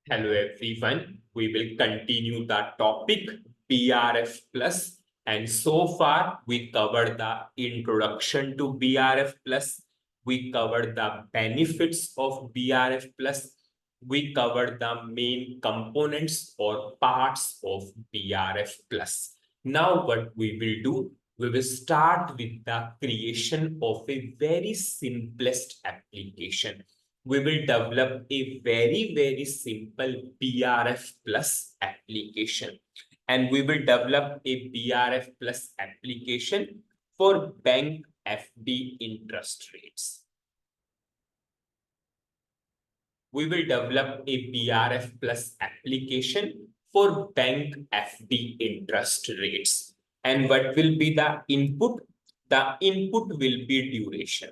Hello everyone, we will continue the topic BRF plus, and so far we covered the introduction to BRF plus, we covered the benefits of BRF plus, we covered the main components or parts of BRF plus. Now what we will do, we will start with the creation of a very simplest application. We will develop a very simple BRF plus application, and we will develop a BRF plus application for bank FD interest rates. We will develop a BRF plus application for bank FD interest rates. And what will be the input? The input will be duration.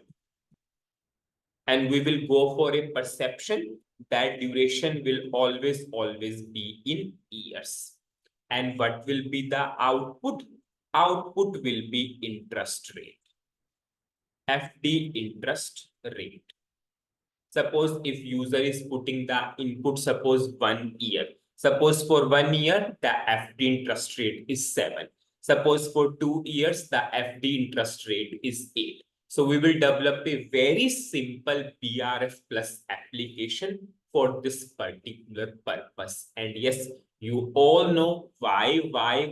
And we will go for a perception that duration will always be in years. And what will be the output? Output will be interest rate, FD interest rate. Suppose if user is putting the input, suppose 1 year. Suppose for 1 year, the FD interest rate is 7. Suppose for 2 years, the FD interest rate is 8. So we will develop a very simple BRF plus application for this particular purpose. And yes, you all know why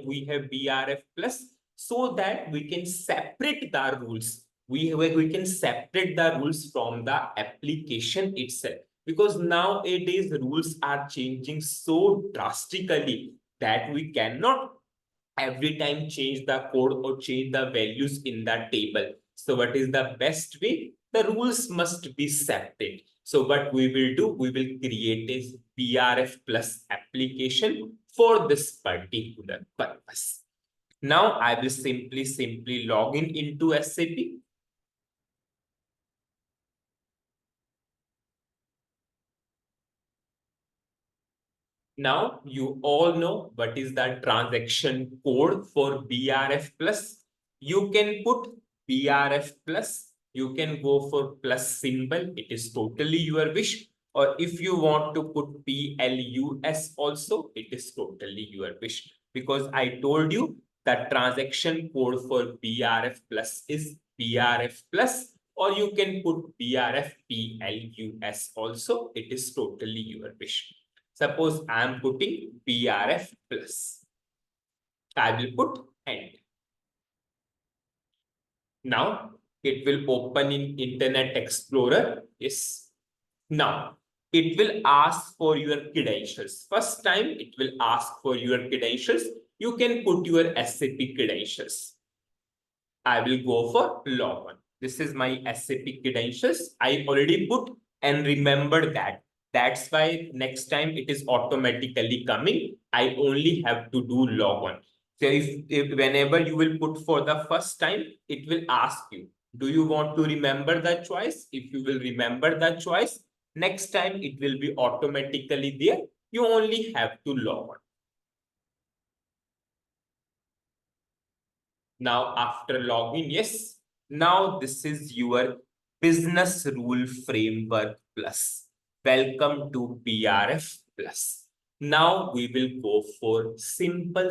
we have BRF plus, so that we can separate the rules. We can separate the rules from the application itself, because nowadays rules are changing so drastically that we cannot every time change the code or change the values in the table. So what is the best way? The rules must be separate. So what we will do, we will create a BRF plus application for this particular purpose. Now I will simply log in into SAP. Now you all know what is the transaction code for BRF plus. You can put BRF plus, you can go for plus symbol, it is totally your wish. Or if you want to put PLUS also, it is totally your wish. Because I told you that transaction code for BRF plus is BRF plus, or you can put BRF PLUS also, it is totally your wish. Suppose I am putting BRF plus. I will put end. Now it will open in Internet Explorer. Yes. Now it will ask for your credentials. First time it will ask for your credentials. You can put your SAP credentials. I will go for login. This is my SAP credentials. I already put and remember that. That's why next time it is automatically coming. I only have to do login. So if whenever you will put for the first time, it will ask you, do you want to remember the choice? If you will remember the choice, next time it will be automatically there. You only have to log on. Now after login, yes, now this is your business rule framework plus. Welcome to BRF plus. Now we will go for simple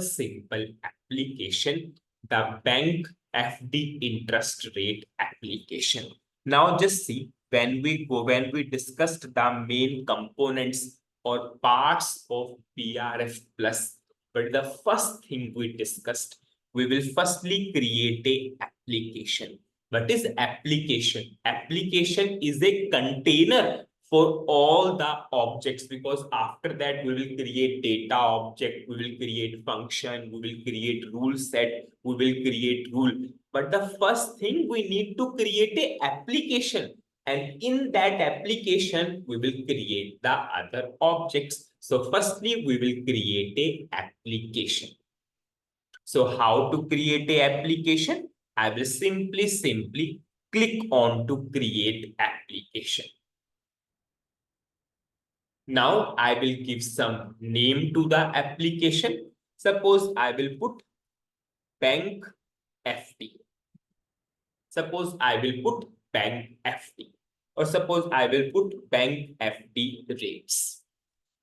application, the bank FD interest rate application. Now just see, when we discussed the main components or parts of BRF plus, but the first thing we discussed, we will firstly create a application. What is application? Application is a container for all the objects, because after that we will create data object, we will create function, we will create rule set, we will create rule. But the first thing, we need to create a application, and in that application we will create the other objects. So firstly we will create a application. So how to create a application? I will simply click on to create application. Now I will give some name to the application. Suppose I will put bank FD. Suppose I will put bank FD. Or suppose I will put bank FD rates.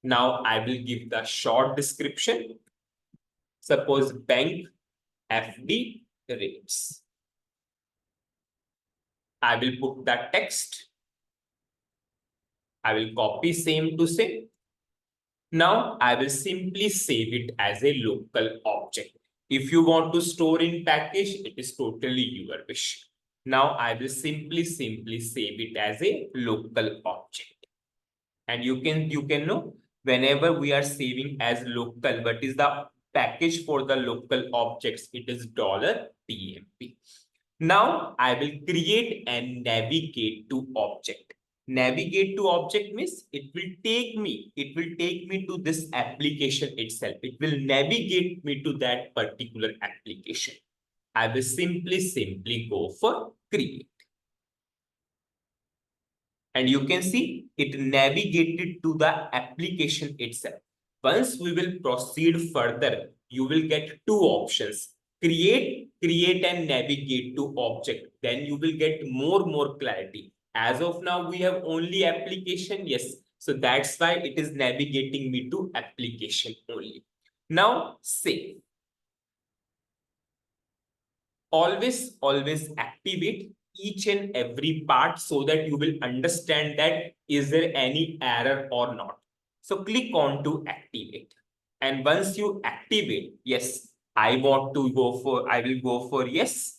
Now I will give the short description. Suppose bank FD rates. I will put the text. I will copy same to same. Now I will simply save it as a local object. If you want to store in package, it is totally your wish. Now I will simply save it as a local object. And you can know whenever we are saving as local, what is the package for the local objects? It is $PMP. Now I will create and navigate to object. Navigate to object means it will take me to this application itself. It will navigate me to that particular application. I will simply go for create. And you can see it navigated to the application itself. Once we will proceed further, you will get two options. Create and navigate to object. Then you will get more clarity. As of now, we have only application. Yes. So that's why it is navigating me to application only. Now save. Always activate each and every part so that you will understand that is there any error or not. So click on to activate. And once you activate, yes, I will go for yes.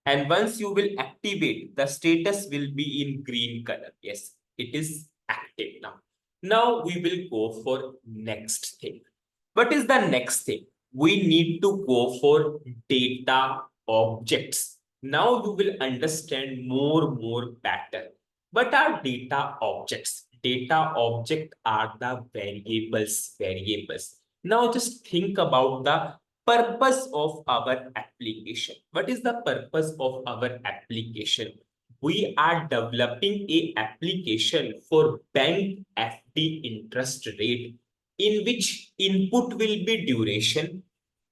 And once you will activate, the status will be in green color. Yes, it is active now. Now we will go for next thing. What is the next thing? We need to go for data objects. Now you will understand more better. What are data objects? Data object are the variables. Now just think about the purpose of our application. What is the purpose of our application? We are developing a application for bank FD interest rate, in which input will be duration,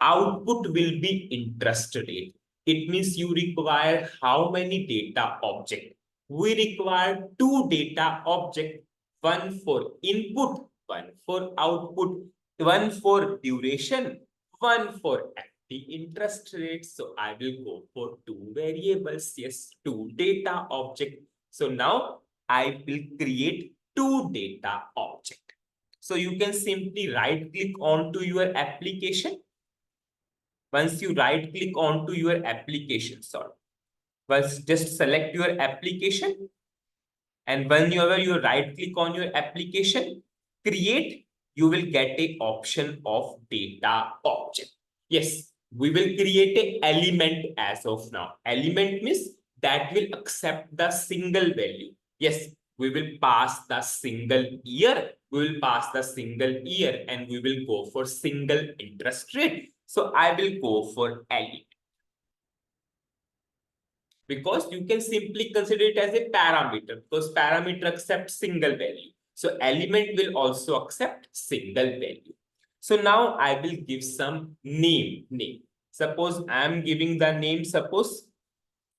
output will be interest rate. It means you require how many data object? We require two data object, one for input, one for output, one for duration, one for the interest rate. So I will go for two variables. Yes, two data object. So now I will create two data object. So you can simply right click onto your application. Once you right click onto your application, first just select your application. And whenever you right click on your application, create, you will get a option of data object. Yes, we will create a element as of now. Element means that will accept the single value. Yes, we will pass the single year. We will pass the single year and we will go for single interest rate. So I will go for element. Because you can simply consider it as a parameter, because parameter accepts single value. So element will also accept single value. So now I will give some name. Suppose I am giving the name, suppose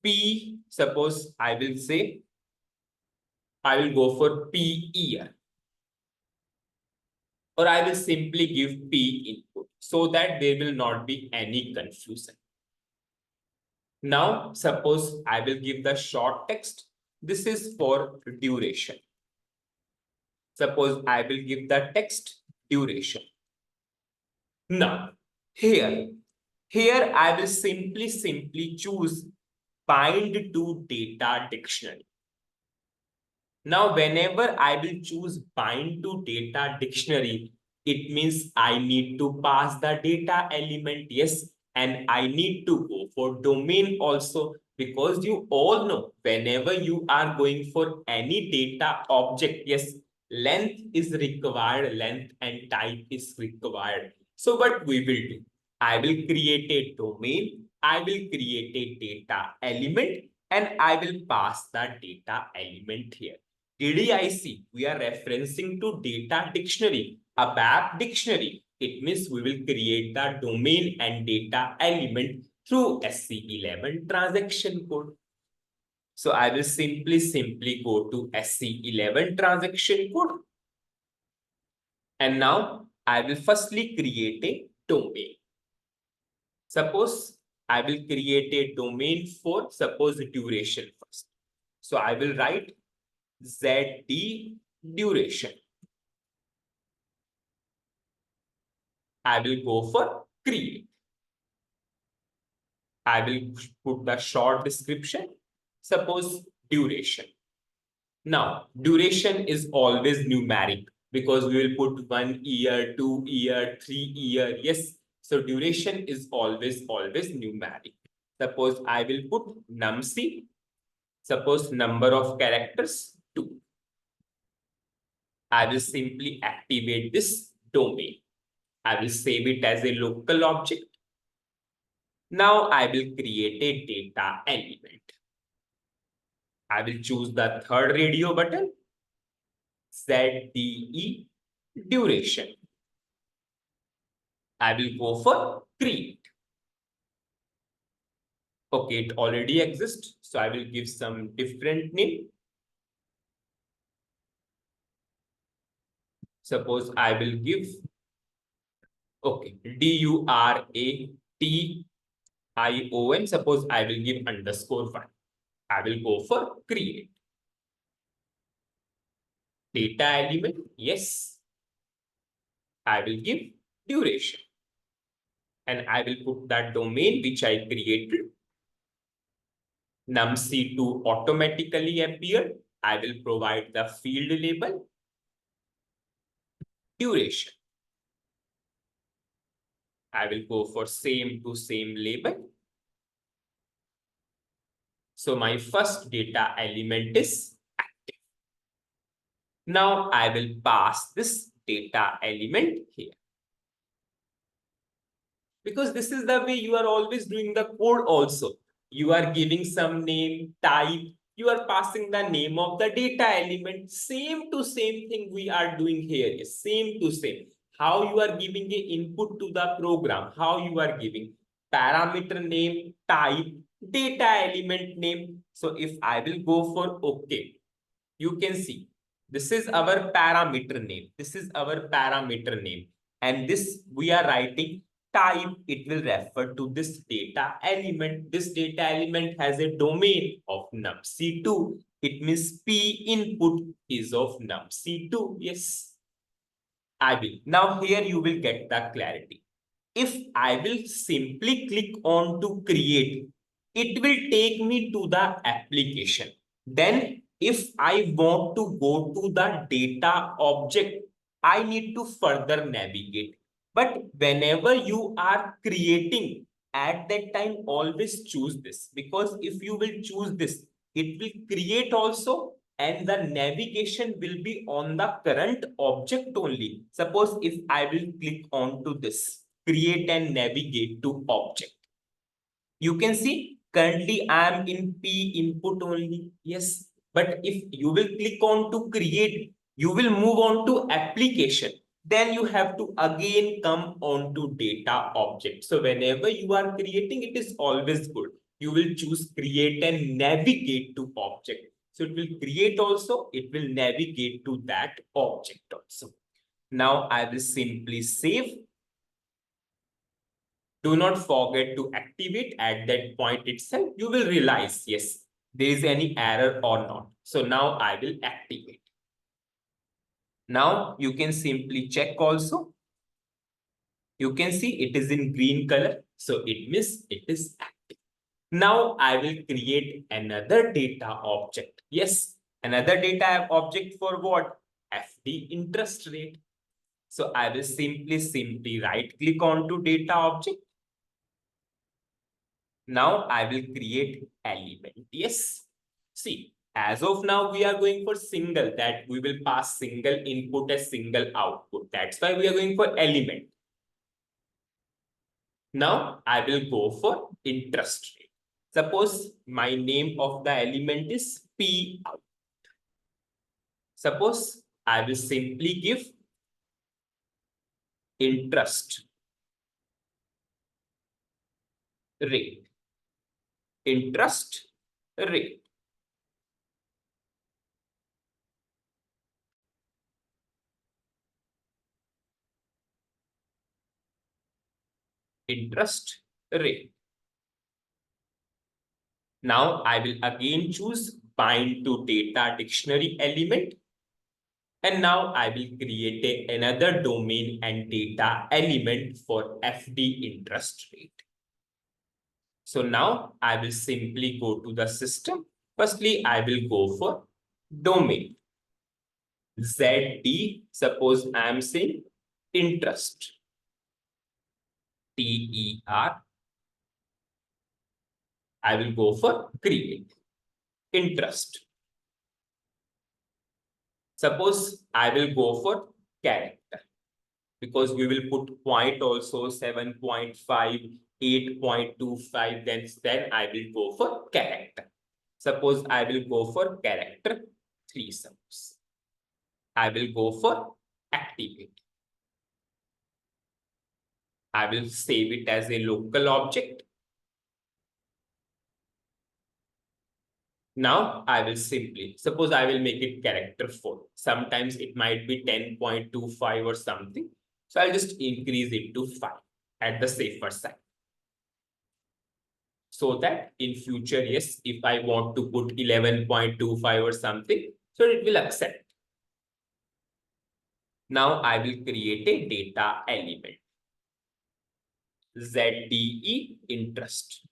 P, suppose I will say, I will go for P year. Or I will simply give P input so that there will not be any confusion. Now, suppose I will give the short text. This is for duration. Suppose I will give the text duration. Now, here I will simply choose bind to data dictionary. Now, whenever I will choose bind to data dictionary, it means I need to pass the data element, yes, and I need to go for domain also, because you all know whenever you are going for any data object, yes, length is required, length and type is required. So what we will do, I will create a domain, I will create a data element, and I will pass the data element here. DDIC, we are referencing to data dictionary, a BAP dictionary. It means we will create the domain and data element through SC11 transaction code. So I will simply go to SC11 transaction code. And now I will firstly create a domain. Suppose I will create a domain for suppose duration first. So I will write ZD duration. I will go for create. I will put the short description. Suppose duration. Now, duration is always numeric because we will put 1 year, 2 year, 3 year. Yes. So duration is always numeric. Suppose I will put numC. Suppose number of characters 2. I will simply activate this domain. I will save it as a local object. Now I will create a data element. I will choose the third radio button, ZDE duration. I will go for create. Okay, it already exists, so I will give some different name. Suppose I will give, okay, DURATION. Suppose I will give _1. I will go for create. Data element, yes. I will give duration. And I will put that domain which I created. numC2 automatically appeared. I will provide the field label, duration. I will go for same to same label. So my first data element is active. Now I will pass this data element here. Because this is the way you are always doing the code also. You are giving some name, type, you are passing the name of the data element. Same to same thing we are doing here. Same to same. How you are giving a input to the program, how you are giving parameter name, type, data element name. So if I will go for OK, you can see this is our parameter name. This is our parameter name. And this we are writing type. It will refer to this data element. This data element has a domain of numC2. It means P input is of numC2. Yes, I will. Now here you will get the clarity. If I will simply click on to create, it will take me to the application. Then if I want to go to the data object, I need to further navigate. But whenever you are creating, at that time, always choose this. Because if you will choose this, it will create also and the navigation will be on the current object only. Suppose if I will click on to this, create and navigate to object. You can see currently I am in P input only. Yes, but if you will click on to create, you will move on to application. Then you have to again come on to data object. So whenever you are creating, it is always good. You will choose create and navigate to object. So it will create also, it will navigate to that object also. Now I will simply save. Do not forget to activate at that point itself. You will realize, yes, there is any error or not. So now I will activate. Now you can simply check also. You can see it is in green color. So it means it is active. Now I will create another data object. Yes, another data object for what? FD interest rate. So I will simply right click on to data object. Now I will create element. Yes. See, as of now, we are going for single, that we will pass single input as single output. That's why we are going for element. Now I will go for interest rate. Suppose my name of the element is P out. Suppose I will simply give interest rate. Interest rate. interest rate. Now I will again choose bind to data dictionary element. And now I will create another domain and data element for FD interest rate. So now I will simply go to the system. Firstly, I will go for domain. ZD, suppose I am saying interest. TER. I will go for create interest. Suppose I will go for character, because we will put point also 7.5, 8.25, then I will go for character. Suppose I will go for character 3. Suppose I will go for activate. I will save it as a local object. Now I will simply, suppose I will make it character 4. Sometimes it might be 10.25 or something. So I'll just increase it to 5 at the safer side. So that in future, yes, if I want to put 11.25 or something, so it will accept. Now I will create a data element. ZDE interest.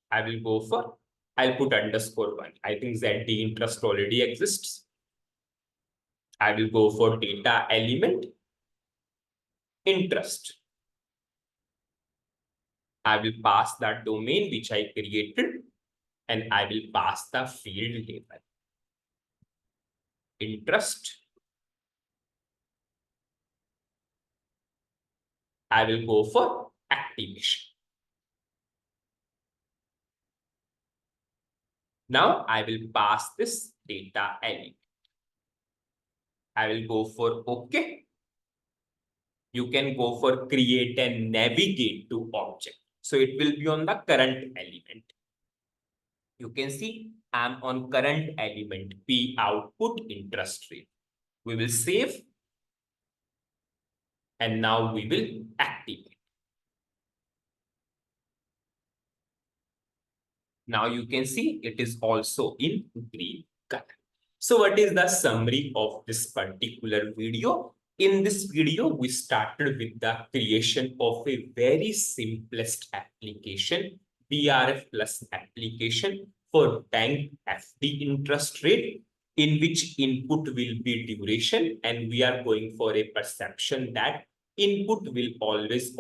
I will go for, I'll put _1. I think ZD interest already exists. I will go for data element interest. I will pass that domain which I created, and I will pass the field label. Interest. I will go for activation. Now I will pass this data element. I will go for OK. You can go for create and navigate to object. So it will be on the current element. You can see I'm on current element P output interest rate. We will save. And now we will activate. Now you can see it is also in green color. So what is the summary of this particular video? In this video, we started with the creation of a very simplest application, BRF plus application for bank FD interest rate, in which input will be duration, and we are going for a perception that input will always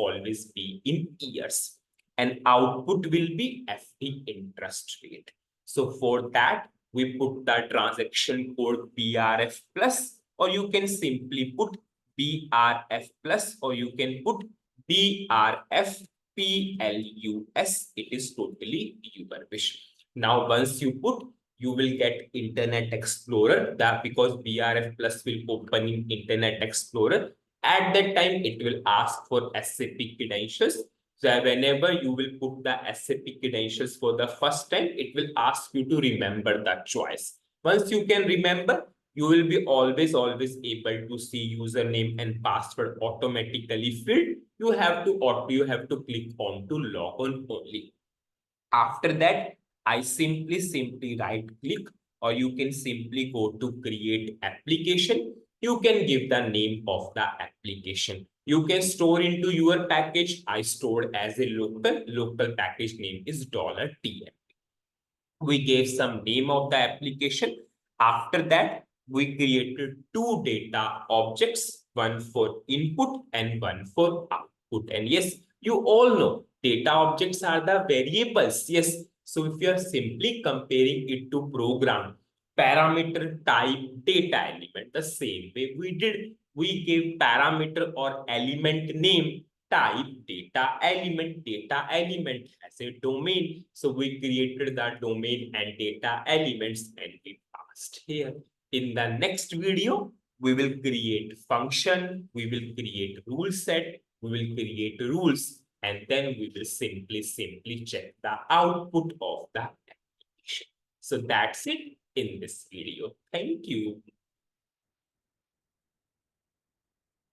be in years, and output will be FD interest rate. So for that, we put the transaction code BRF plus, or you can simply put BRF plus, or you can put BRF PLUS. It is totally your wish. Now, once you put, you will get Internet Explorer, that because BRF plus will open in Internet Explorer. At that time, it will ask for SAP credentials. So whenever you will put the SAP credentials for the first time, it will ask you to remember that choice. Once you can remember, you will be always able to see username and password automatically filled. You have to click on to log on only. After that, I simply right click, or you can simply go to create application. You can give the name of the application. You can store into your package. I stored as a local package name is $TM. We gave some name of the application. After that, we created two data objects, one for input and one for output. And yes, you all know data objects are the variables. Yes. So if you are simply comparing it to program, parameter type data element, the same way we did, we gave parameter or element name type data element as a domain. So we created that domain and data elements and we passed here. In the next video, we will create function, we will create rule set, we will create rules, and then we will simply check the output of the application. So that's it in this video. Thank you.